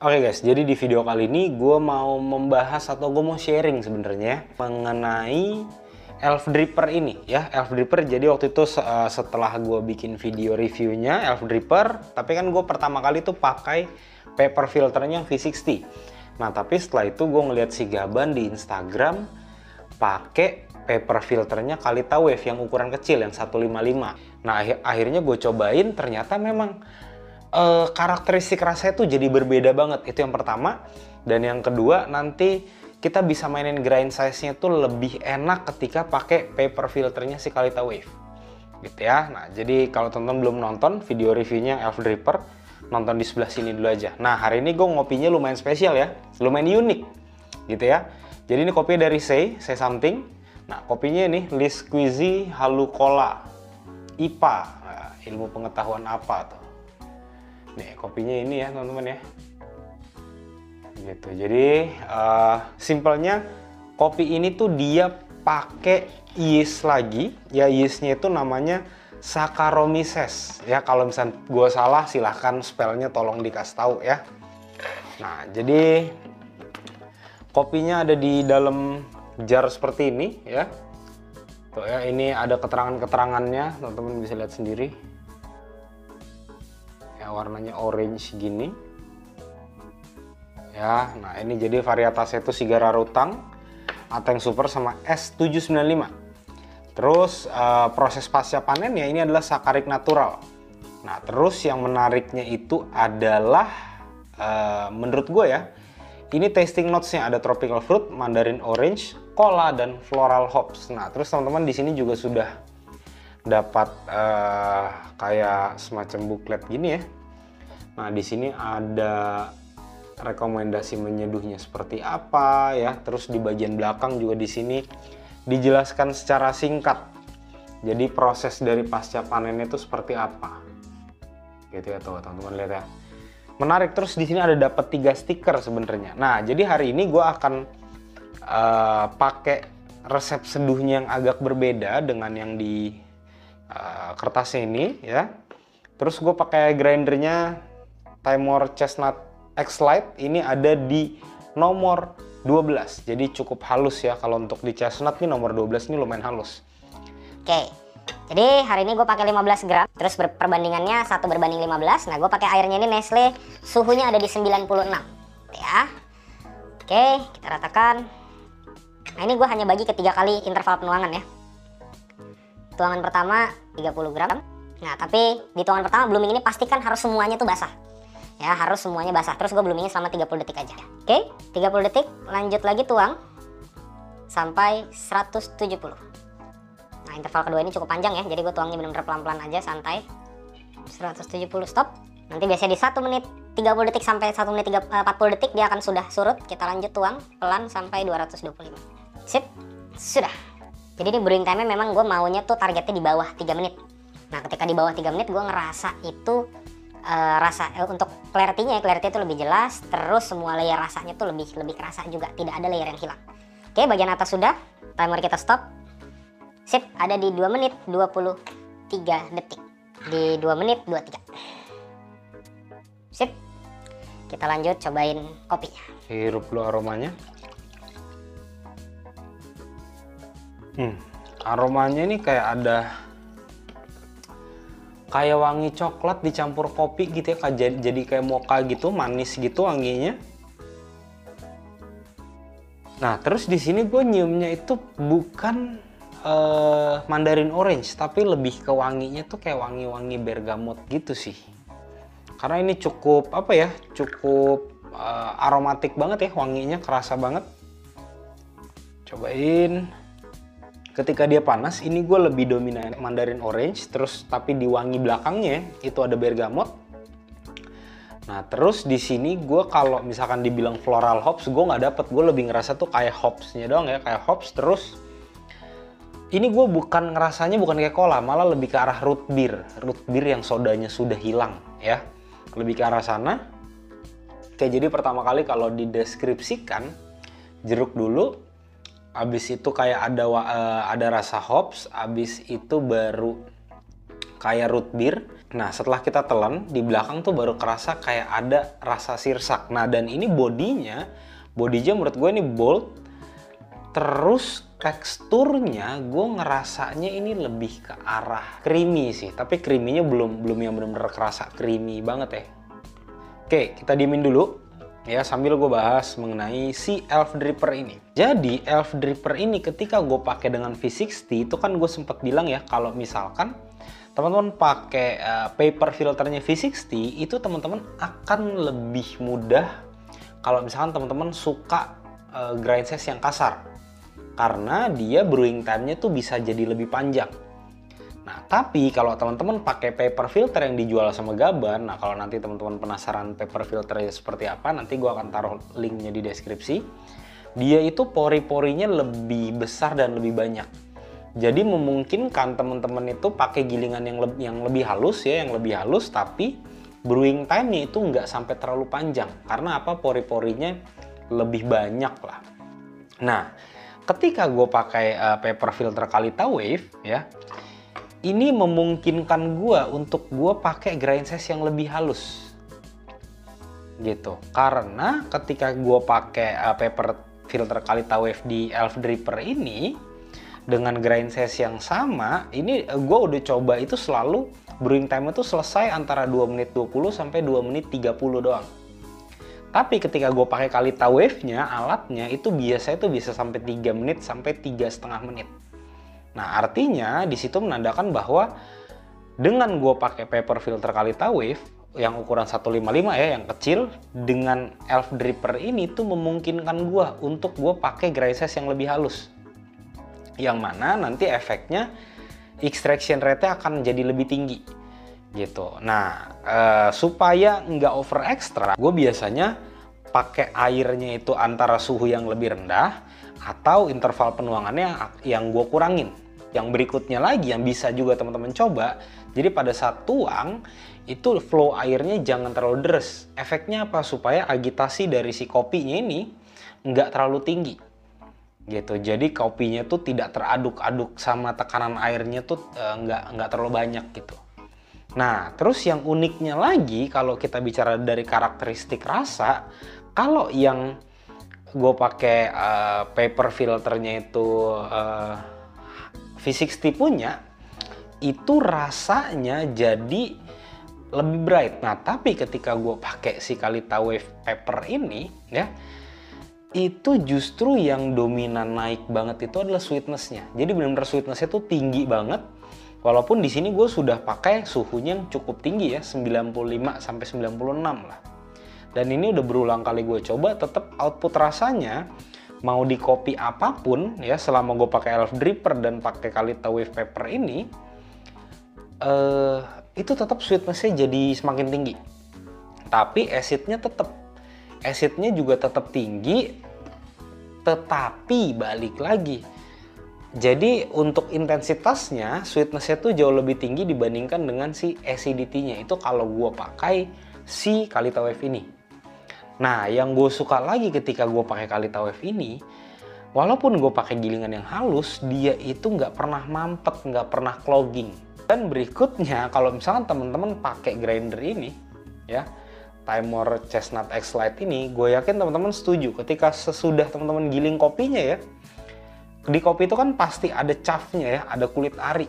Oke guys, jadi di video kali ini gue mau membahas atau gue mau sharing sebenarnya mengenai Elf Dripper ini ya. Elf Dripper, jadi waktu itu setelah gue bikin video reviewnya Elf Dripper, tapi kan gue pertama kali tuh pakai paper filternya yang V60. Nah tapi setelah itu gue ngeliat si Gaban di Instagram pakai paper filternya Kalita Wave yang ukuran kecil yang 155. Nah akhirnya gue cobain, ternyata memang karakteristik rasanya tuh jadi berbeda banget. Itu yang pertama. Dan yang kedua, nanti kita bisa mainin grind size-nya tuh lebih enak ketika pakai paper filternya si Kalita Wave gitu ya. Nah jadi kalau teman-teman belum nonton video reviewnya Elf Dripper, nonton di sebelah sini dulu aja. Nah hari ini gue ngopinya lumayan spesial ya, lumayan unik gitu ya. Jadi ini kopi dari Say Something. Nah kopinya ini Lisquisi Halucola IPA. Nah, ilmu pengetahuan apa tuh. Nih kopinya ini ya teman-teman ya, gitu. Jadi simpelnya kopi ini tuh dia pakai yeast lagi ya, yeastnya itu namanya Saccharomyces ya. Kalau misalnya gue salah silahkan spellnya tolong dikasih tahu ya. Nah jadi kopinya ada di dalam jar seperti ini ya. Tuh ya, ini ada keterangan-keterangannya, teman-teman bisa lihat sendiri. Warnanya orange gini ya. Nah ini jadi varietasnya itu Sigara Rutang, Ateng Super sama S795. Terus proses pasca panen ya ini adalah sakarik natural. Nah terus yang menariknya itu adalah menurut gue ya, ini tasting notesnya ada tropical fruit, mandarin orange, cola dan floral hops. Nah terus teman-teman di sini juga sudah dapat kayak semacam buklet gini ya. Nah di sini ada rekomendasi menyeduhnya seperti apa ya. Terus di bagian belakang juga di sini dijelaskan secara singkat. Jadi proses dari pasca panennya itu seperti apa. Gitu ya tuh teman-teman lihat ya. Menarik. Terus di sini ada dapat 3 stiker sebenarnya. Nah jadi hari ini gue akan pakai resep seduhnya yang agak berbeda dengan yang di kertasnya ini ya. Terus gue pakai grindernya Timor Chestnut X Lite, ini ada di nomor 12. Jadi cukup halus ya, kalau untuk di chestnut nih nomor 12 ini lumayan halus. Oke. Jadi hari ini gue pakai 15 gram, terus perbandingannya 1:15. Nah gue pakai airnya ini Nestle, suhunya ada di 96 ya. Oke, kita ratakan. Nah ini gue hanya bagi ke 3 kali interval penuangan ya. Tuangan pertama 30 gram. Nah tapi di tuangan pertama blooming ini pastikan harus semuanya tuh basah ya, harus semuanya basah. Terus gue bloomingnya selama 30 detik aja. Oke, 30 detik lanjut lagi tuang sampai 170. Nah interval kedua ini cukup panjang ya, jadi gue tuangnya benar-benar pelan-pelan aja, santai. 170 stop. Nanti biasanya di 1 menit 30 detik sampai 1 menit 40 detik dia akan sudah surut. Kita lanjut tuang pelan sampai 225. Sip, sudah. Jadi ini brewing time-nya memang gue maunya tuh targetnya di bawah 3 menit. Nah ketika di bawah 3 menit gue ngerasa itu untuk clarity-nya itu lebih jelas. Terus semua layer rasanya tuh lebih kerasa juga, tidak ada layer yang hilang. Oke, bagian atas sudah. Timer kita stop. Sip, ada di 2 menit 23 detik. Di 2 menit 23. Sip. Kita lanjut cobain kopinya. Hirup dulu aromanya. Aromanya ini kayak ada kayak wangi coklat dicampur kopi gitu ya, jadi kayak mocha gitu, manis gitu wanginya. Nah terus di sini gue nyiumnya itu bukan mandarin orange, tapi lebih ke wanginya tuh kayak wangi-wangi bergamot gitu sih. Karena ini cukup apa ya, cukup aromatik banget ya, wanginya kerasa banget. Cobain. Ketika dia panas, ini gue lebih dominan mandarin orange, terus tapi di wangi belakangnya itu ada bergamot. Nah terus di sini gue kalau misalkan dibilang floral hops, gue nggak dapet. Gue lebih ngerasa tuh kayak hopsnya doang ya, kayak hops. Terus ini gue bukan ngerasanya bukan kayak cola, malah lebih ke arah root beer yang sodanya sudah hilang ya, lebih ke arah sana. Oke, jadi pertama kali kalau dideskripsikan jeruk dulu. Abis itu kayak ada rasa hops, abis itu baru kayak root beer. Nah, setelah kita telan, di belakang tuh baru kerasa kayak ada rasa sirsak. Nah, dan ini bodinya menurut gue ini bold. Terus teksturnya gue ngerasanya ini lebih ke arah creamy sih. Tapi creamy-nya belum yang bener-bener kerasa creamy banget ya. Oke, kita diemin dulu ya sambil gue bahas mengenai si Elf Dripper ini. Jadi Elf Dripper ini ketika gue pakai dengan V60 itu kan gue sempat bilang ya, kalau misalkan teman-teman pakai paper filternya V60 itu teman-teman akan lebih mudah kalau misalkan teman-teman suka grind size yang kasar, karena dia brewing time-nya tuh bisa jadi lebih panjang. Nah, tapi kalau teman-teman pakai paper filter yang dijual sama Gaban, nah kalau nanti teman-teman penasaran paper filternya seperti apa, nanti gue akan taruh linknya di deskripsi. Dia itu pori-porinya lebih besar dan lebih banyak. Jadi memungkinkan teman-teman itu pakai gilingan yang lebih halus ya, tapi brewing time-nya itu nggak sampai terlalu panjang. Karena apa? Pori-porinya lebih banyak lah. Nah, ketika gue pakai paper filter Kalita Wave ya, ini memungkinkan gue untuk gue pakai grind size yang lebih halus gitu. Karena ketika gue pakai paper filter Kalita Wave di Elf Dripper ini dengan grind size yang sama, ini gue udah coba itu selalu brewing time itu selesai antara 2 menit 20 sampai 2 menit 30 doang. Tapi ketika gue pakai Kalita Wave-nya, alatnya itu biasanya itu bisa sampai 3 menit sampai 3,5 menit. Nah, artinya di situ menandakan bahwa dengan gue pakai paper filter Kalita Wave yang ukuran 155 ya, yang kecil, dengan Elf Dripper ini tuh memungkinkan gue untuk gue pakai grind size yang lebih halus. Yang mana nanti efeknya extraction rate-nya akan jadi lebih tinggi. Gitu. Nah, supaya nggak over extra, gue biasanya pakai airnya itu antara suhu yang lebih rendah atau interval penuangannya yang gue kurangin. Yang berikutnya lagi yang bisa juga teman-teman coba, jadi pada saat tuang itu flow airnya jangan terlalu deras. Efeknya apa? Supaya agitasi dari si kopinya ini nggak terlalu tinggi. Gitu. Jadi kopinya tuh tidak teraduk-aduk sama tekanan airnya tuh nggak terlalu banyak gitu. Nah, terus yang uniknya lagi kalau kita bicara dari karakteristik rasa, kalau yang gue pakai paper filternya itu V60 punya, itu rasanya jadi lebih bright. Nah, tapi ketika gue pakai si Kalita Wave paper ini ya, itu justru yang dominan naik banget itu adalah sweetness-nya. Jadi benar-benar sweetness-nya tuh tinggi banget. Walaupun di sini gue sudah pakai suhunya yang cukup tinggi ya, 95 sampai 96 lah. Dan ini udah berulang kali gue coba, tetap output rasanya mau di kopi apapun ya, selama gue pakai Elf Dripper dan pakai Kalita Wave Paper ini, itu tetap sweetness-nya jadi semakin tinggi. Tapi acidnya juga tetap tinggi, tetapi balik lagi. Jadi untuk intensitasnya, sweetness-nya tuh jauh lebih tinggi dibandingkan dengan si acidity-nya. Itu kalau gue pakai si Kalita Wave ini. Nah, yang gue suka lagi ketika gue pakai Kalita Wave ini, walaupun gue pakai gilingan yang halus, dia itu nggak pernah mampet, nggak pernah clogging. Dan berikutnya, kalau misalkan teman-teman pakai grinder ini, ya, Timor Chestnut X Lite ini, gue yakin teman-teman setuju ketika sesudah teman-teman giling kopinya ya, di kopi itu kan pasti ada chaff-nya ya, ada kulit ari.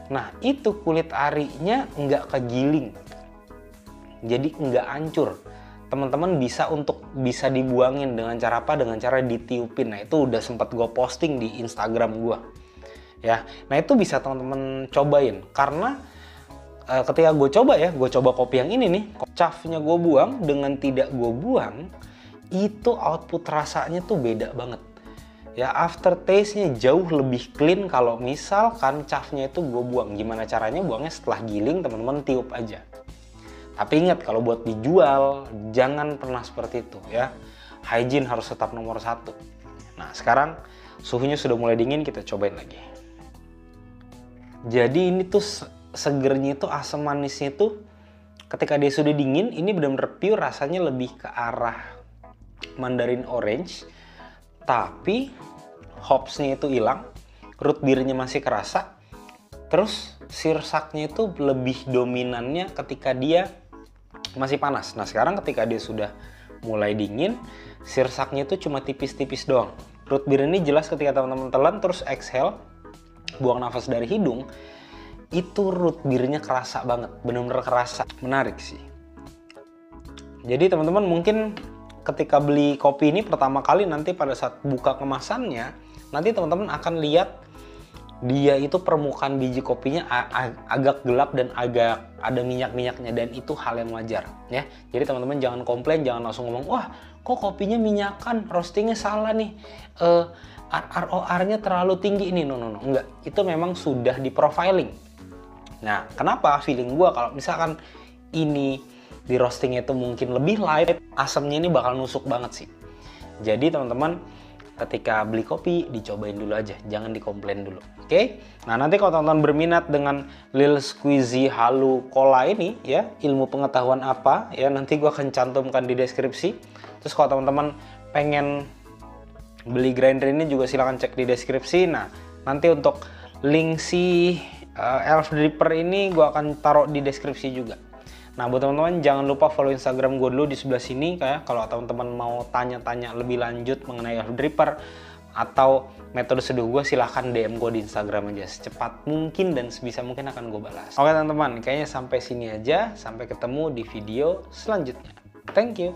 Nah, itu kulit arinya nggak kegiling, jadi nggak hancur. Teman-teman bisa dibuangin dengan cara apa? Dengan cara ditiupin. Nah, itu udah sempat gue posting di Instagram gue. Ya, nah itu bisa teman-teman cobain. Karena ketika gue coba kopi yang ini nih, chaff-nya gue buang dengan tidak gue buang, itu output rasanya tuh beda banget. Ya, aftertaste-nya jauh lebih clean kalau misalkan chaff-nya itu gue buang. Gimana caranya buangnya? Setelah giling teman-teman tiup aja. Tapi ingat, kalau buat dijual jangan pernah seperti itu ya. Hygiene harus tetap nomor 1. Nah, sekarang suhunya sudah mulai dingin, kita cobain lagi. Jadi ini tuh segernya itu, asam manisnya tuh ketika dia sudah dingin, ini benar-benar pure, rasanya lebih ke arah mandarin orange. Tapi hopsnya itu hilang, root beer-nya masih kerasa. Terus sirsaknya itu lebih dominannya ketika dia masih panas. Nah sekarang ketika dia sudah mulai dingin, sirsaknya itu cuma tipis-tipis doang. Root beer ini jelas ketika teman-teman telan terus exhale, buang nafas dari hidung, itu root beernya kerasa banget, bener-bener kerasa. Menarik sih. Jadi teman-teman mungkin ketika beli kopi ini pertama kali nanti pada saat buka kemasannya, nanti teman-teman akan lihat dia itu permukaan biji kopinya agak gelap dan agak ada minyak-minyaknya, dan itu hal yang wajar ya. Jadi teman-teman jangan komplain, jangan langsung ngomong, wah kok kopinya minyakan, roastingnya salah nih, ROR-nya terlalu tinggi ini. No, enggak, itu memang sudah di profiling. Nah kenapa feeling gua kalau misalkan ini di roastingnya itu mungkin lebih light, asamnya ini bakal nusuk banget sih. Jadi teman-teman ketika beli kopi dicobain dulu aja, jangan dikomplain dulu. Oke? Nah, nanti kalau teman-teman berminat dengan Lil Squeezy Halu Cola ini ya, ilmu pengetahuan apa ya, nanti gua akan cantumkan di deskripsi. Terus kalau teman-teman pengen beli grinder ini juga silahkan cek di deskripsi. Nah, nanti untuk link si Elf Dripper ini gua akan taruh di deskripsi juga. Nah buat teman-teman jangan lupa follow Instagram gue dulu di sebelah sini, kayak kalau teman-teman mau tanya-tanya lebih lanjut mengenai Elf Dripper atau metode seduh gue, silahkan DM gue di Instagram aja, secepat mungkin dan sebisa mungkin akan gue balas. Oke teman-teman, kayaknya sampai sini aja, sampai ketemu di video selanjutnya. Thank you.